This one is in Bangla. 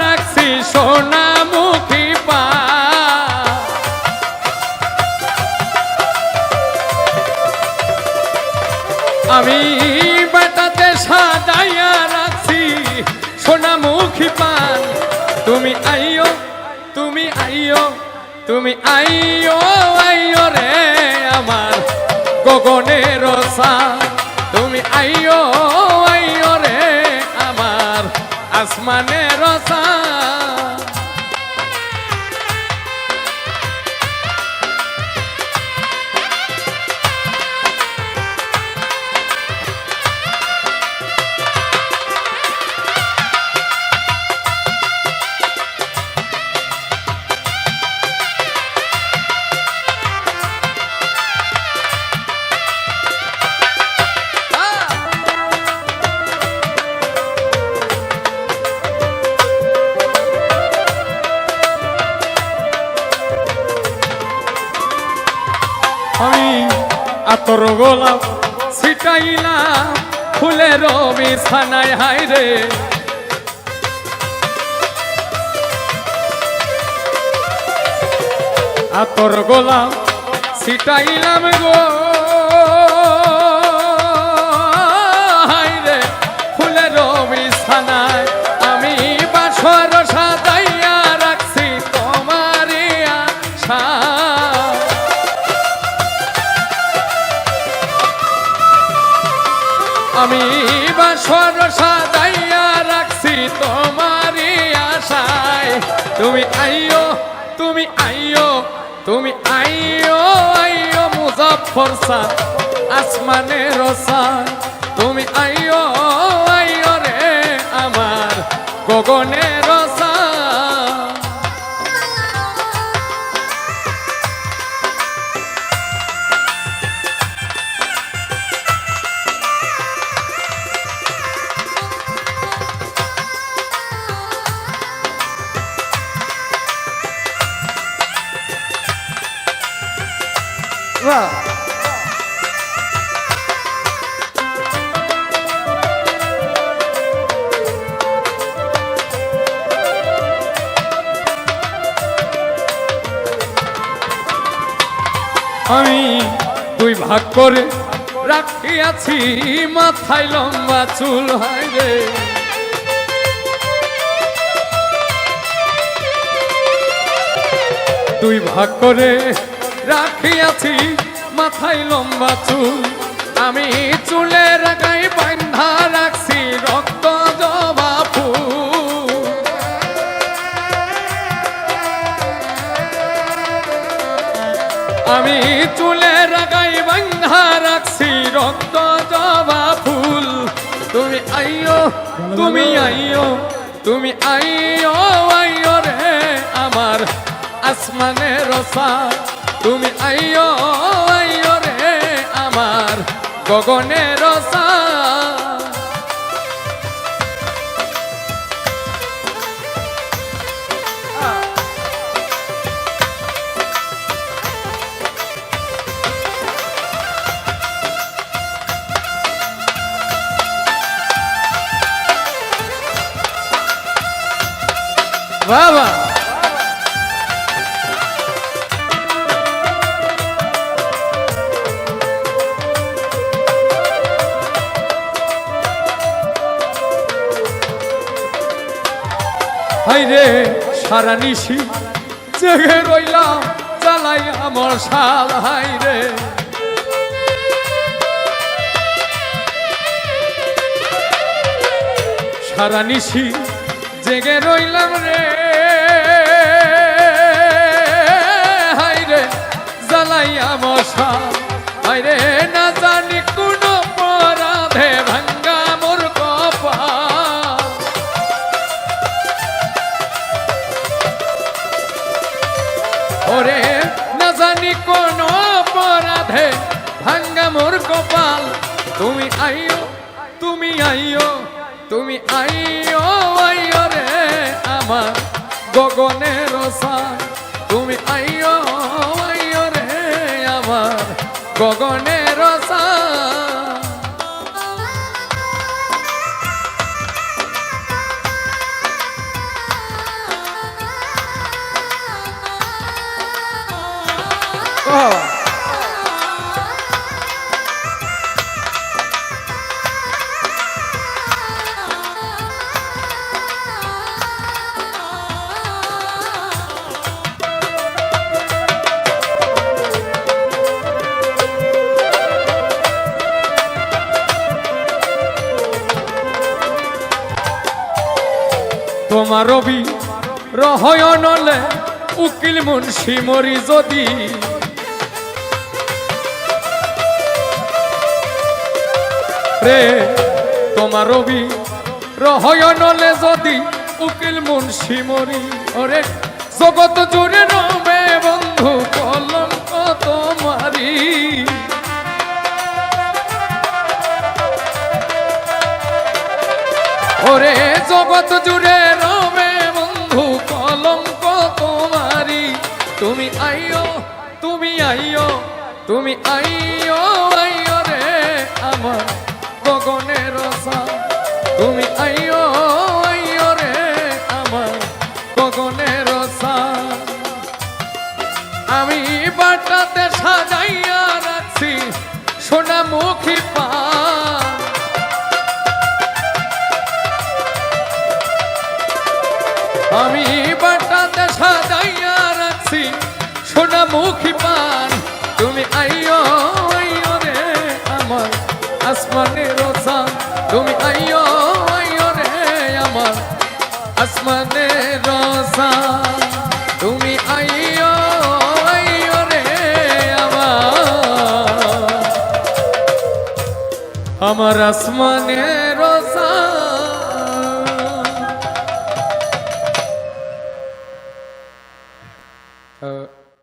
রাখছি সোনামুখী পা আমি বাটাতে সাজাইয়া রাখছি সোনামুখী পান তুমি আইও তুমি আইও তুমি আইও আইও রে আমার গগনের চাঁদ তুমি আইও আইও রে আমার আসমানের চাঁদ আমি আতর গোলাপ ছিটাইলাম ফুলের বিছানায় হায় রে আতর গোলাপ ছিটাইলাম গো হায় রে ফুলের বিছানায় আমি বাসর সাজাইয়া রাখছি তোমারে আশা আমি বাসর সাজাইয়া রাখছি তোমারই আশায় তুমি আইও তুমি আইও তুমি আইও আইও মুজাফফর চাঁদ আসমানের চাঁদ তুমি আইও আইও রে আমার গগনের চাঁদ আমি দুই ভাগ করে রাখিয়াছি মাথায় লম্বা চুল হয় রে দুই ভাগ করে রাখিয়াছি মাথায় লম্বা চুল আমি চুলের গায়ে বাঁধা রাখছি রক্ত জবা ফুল আমি চুলের গায়ে বাঁধা রাখছি রক্ত জবা ফুল তুমি আইও তুমি আইও তুমি আইও আইও রে আমার আসমানের চাঁদ তুমি আইও আইও রে আমার গগনের চাঁদ বাবা হাইরে সারা নিশি জেগে রইলাম জ্বালাই আমার শাল হাইরে সারা নিশি জেগে রইলাম রে হাইরে জ্বালাই আমার শাল হাইরে না জানি কোন পরাধে ভাঙ্গা মোর কপাল ওরে না জানি কোন অপরাধে ভাঙ্গা মোর কপাল তুমি আইও তুমি আইও তুমি আইও আইও রে আমার গগনের চাঁদ তুমি আইও আইও রে আমার গগনের চাঁদ তোমার রবি রহয়নলে উকিল মুন্সি মরি যদি রে তোমার রবি রহয়নলে যদি উকিল মুন্সি মরি ওরে জগৎ জুড়ে রবে বন্ধু কলঙ্ক তোমারি ওরে জগৎ জুড়ে রবে বন্ধু কলঙ্ক তোমারি তুমি আইও তুমি আইও তুমি আইও আইও রে আমার গগনের সান তুমি আইও আইও রে আমার গগনের সান আমি বাটাতে সাজাইয়া রাখছি সোনামুখী পান আমি বাটাতে সাজাইয়া রাখছি সোনামুখী পান তুমি আইও আইও রে আমার আসমানের চাঁদ তুমি আইও আইও রে আমার আসমানের চাঁদ তুমি আইও আইও রে আমার আসমানের চাঁদ